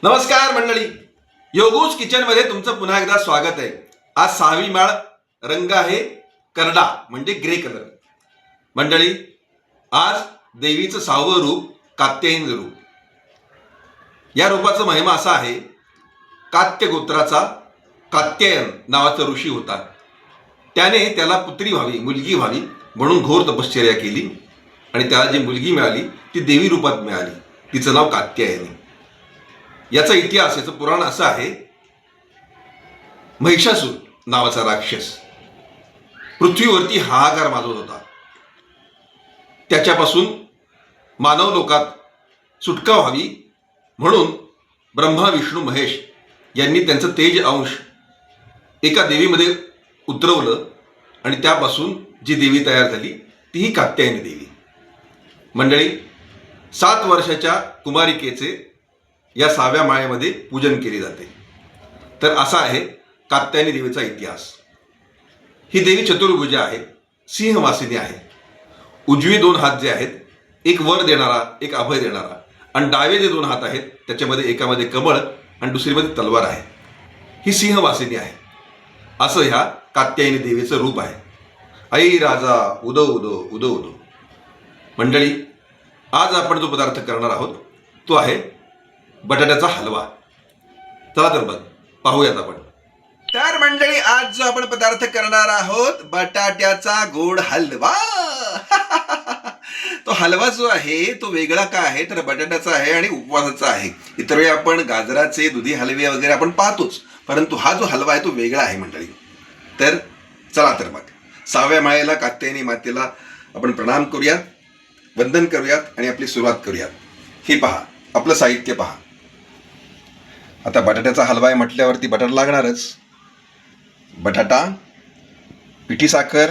नमस्कार मंडळी, योगूज किचन मध्ये तुमचं पुन्हा एकदा स्वागत आहे. आज 6वी माळ, रंग आहे करडा म्हणजे ग्रे कलर. मंडळी, आज देवीचं 6वं रूप कात्यायन रूप. या रूपाचा महिमा असा आहे, कात्य गोत्राचा कात्यायन नावाचा ऋषी होता. त्याने त्याला पुत्री व्हावी, मुलगी व्हावी म्हणून घोर तपश्चर्या केली आणि त्याला जी मुलगी मिळाली ती देवी रूपात मिळाली. तिचं नाव कात्यायनी. याचा इतिहास, याचं पुराण असं आहे, महिषासूर नावाचा राक्षस पृथ्वीवरती हाहाकार माजवत होता. त्याच्यापासून मानव लोकात सुटका व्हावी म्हणून ब्रह्मा, विष्णू, महेश यांनी त्यांचं तेज अंश एका देवीमध्ये उतरवलं आणि त्यापासून जी देवी तयार झाली ती ही कात्यायनी देवी. मंडळी, 7 वर्षाच्या कुमारिकेचे या 6व्या माळेमध्ये पूजन केले जाते. तर असा आहे कात्यायनी देवीचा इतिहास. ही देवी चतुर्भुज आहे, सिंहवासिनी आहे. उजवी 2 हात जे आहेत, एक वर देणारा, एक अभय देणारा, आणि डावे जे 2 हात आहेत त्याच्यामध्ये एकामध्ये कमळ आणि दुसरीमध्ये तलवार आहे. ही सिंहवासिनी आहे. असं ह्या कात्यायनी देवीचं रूप आहे. आई राजा उदो उदो उदो उदो. मंडळी, आज आपण जो पदार्थ करणार आहोत तो आहे बटाट्याचा हलवा. चला तर मग पाहूयात आपण. तर मंडळी, आज जो आपण पदार्थ करणार आहोत बटाट्याचा गोड हलवा. तो हलवा जो आहे तो वेगळा का आहे तर बटाट्याचा आहे आणि उपवासाचा आहे. इतर वेळी आपण गाजराचे, दुधी हलवे वगैरे आपण पाहतोच, परंतु हा जो हलवा आहे तो वेगळा आहे मंडळी. तर चला तर मग 6व्या माळेला कात्यायनी मातेला आपण प्रणाम करूयात, वंदन करूयात आणि आपली सुरुवात करूयात. हे पहा, आपलं साहित्य पहा. आता बटाट्याचा हलवा आहे म्हटल्यावरती बटाटा लागणारच. बटाटा, पिठी साखर,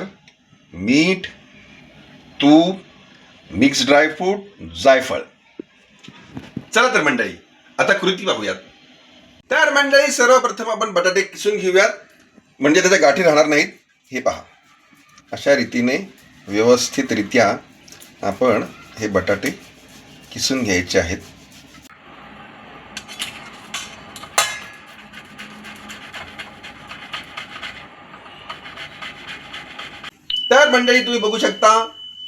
मीठ, तूप, मिक्स ड्रायफ्रूट, जायफळ. चला तर मंडळी, आता कृती पाहूयात. तर मंडळी, सर्वप्रथम आपण बटाटे किसून घेऊयात म्हणजे त्याच्या गाठी राहणार नाहीत. हे पहा, अशा रीतीने व्यवस्थितरित्या आपण हे बटाटे किसून घ्यायचे आहेत. तर मंडळी, तुम्ही बघू शकता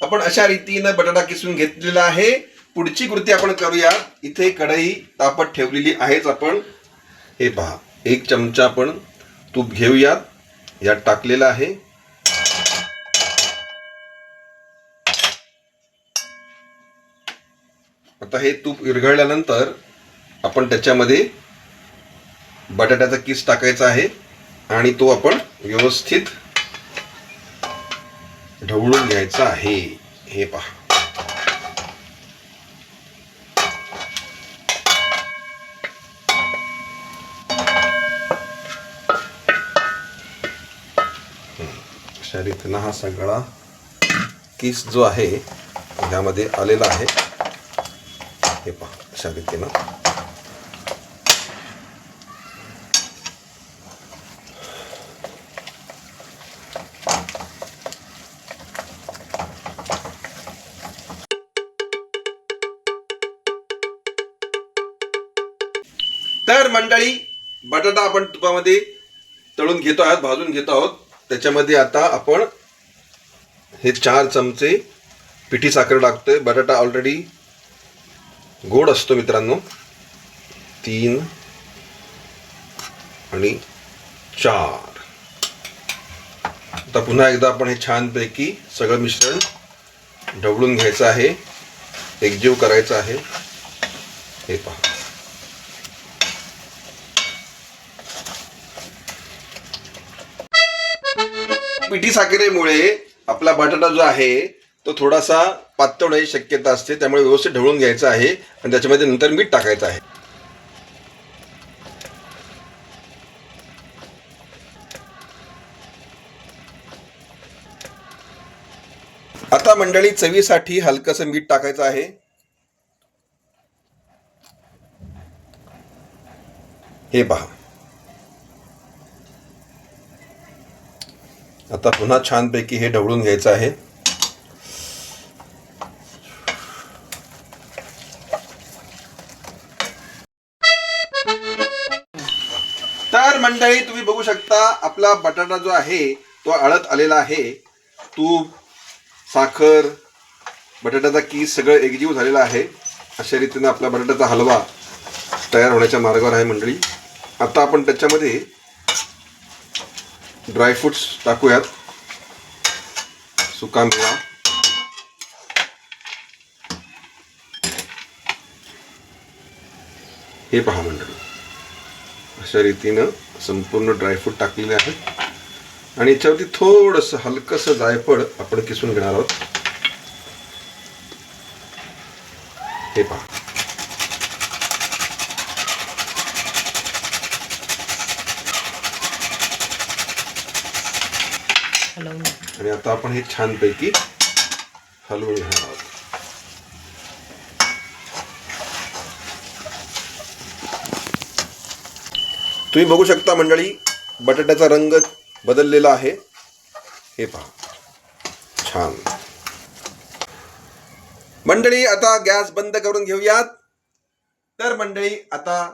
आपण अशा रीतीनं बटाटा किसून घेतलेला आहे. पुढची कृती आपण करूया. इथे कढई तापत ठेवलेली आहेच आपण. हे पहा, 1 चमचा आपण तूप घेऊयात. यात टाकलेलं आहे. आता हे तूप विरघळल्यानंतर आपण त्याच्यामध्ये बटाट्याचा किस टाकायचा आहे आणि तो आपण व्यवस्थित ढवळून घ्यायचा आहे. हे पहा, अशा रीतीनं हा सगळा किस जो आहे ह्यामध्ये आलेला आहे. हे पहा, अशा रीतीनं. तर मंडळी, बटाटा आपण तुपामध्ये तळून घेतो आहोत, भाजून घेतो आहोत. त्याच्यामध्ये आता आपण हे 4 चमचे पिठी साखर टाकतोय. बटाटा ऑलरेडी गोड असतो मित्रांनो. 3 आणि 4. आता पुन्हा एकदा आपण हे छानपैकी सगळं मिश्रण ढवळून घ्यायचं आहे, एकजीव करायचं आहे. हे पहा, पिठी साखरेमुळे आपला बटाटा जो आहे तो थोडासा पातळ होण्याची शक्यता असते. त्यामुळे व्यवस्थित ढवळून घ्यायचं आहे आणि त्याच्यामध्ये नंतर मीठ टाकायचं आहे. आता मंडळी, चवीसाठी हलकसं मीठ टाकायचं आहे. हे पहा, आता पुन्हा छानपैकी हे ढवळून घ्यायचं आहे. मंडळी तुम्ही बघू शकता आपला बटाटा जो आहे तो आळत आलेला आहे. तूप, साखर, बटाट्याचा कीस सगळं एकजीव झालेला आहे. अशा रीतीने आपला बटाट्याचा हलवा तयार होण्याच्या मार्गावर आहे मंडळी. आता आपण त्याच्यामध्ये ड्रायफ्रुट्स टाकूयात. सुका मेवा, हे पहा मंडळी, अशा रीतीनं संपूर्ण ड्रायफ्रूट टाकलेले आहेत आणि याच्यावरती थोडंसं हलकंसं जायफळ आपण किसून घेणार आहोत. हे पहा, आणि आता आपण हे छानपैकी हलवून घेणार आहोत. तुम्ही बघू शकता मंडळी, बटाट्याचा रंग बदललेला आहे. हे पहा, छान मंडळी. आता गॅस बंद करून घेऊयात. तर मंडळी, आता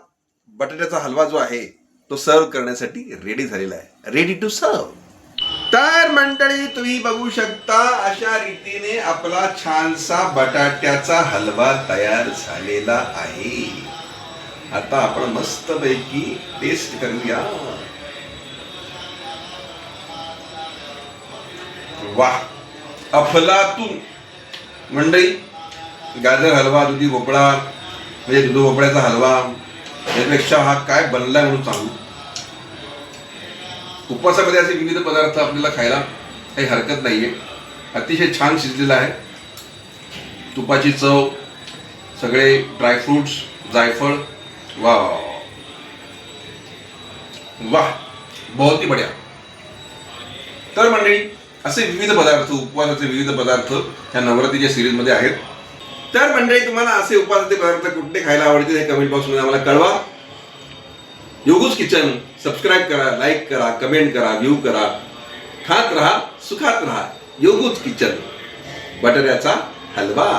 बटाट्याचा हलवा जो आहे तो सर्व करण्यासाठी रेडी झालेला आहे. Ready to serve. तर मंडळी तुम्ही बघू शकता अशा रीतीने आपला छानसा बटाट्याचा हलवा तयार झालेला आहे. आता आपण मस्तपैकी टेस्ट करूया. वाह, अफलातून मंडळी. गाजर हलवा, दुधी भोपळा म्हणजे दुधी भोपळ्याचा हलवा, यापेक्षा हा काय बनलाय म्हणून सांगू. उपवासामध्ये असे विविध पदार्थ आपल्याला खायला काही हरकत नाहीये. अतिशय छान शिजलेला आहे. तुपाची चव, सगळे ड्रायफ्रुट्स, जायफळ, वाह वाह, बहुत ही बढिया. तर मंडळी, असे विविध पदार्थ, उपवासाचे विविध पदार्थ ह्या नवरात्रीच्या सिरीजमध्ये आहेत. तर मंडळी, तुम्हाला असे उपवासाचे पदार्थ कुठले खायला आवडतील हे कमेंट बॉक्समध्ये आम्हाला कळवा. योगूज किचन सबस्क्राईब करा, लाईक करा, कमेंट करा, व्ह्यू करा. खात रहा, सुखात रहा. योगूज किचन, बटाट्याचा हलवा.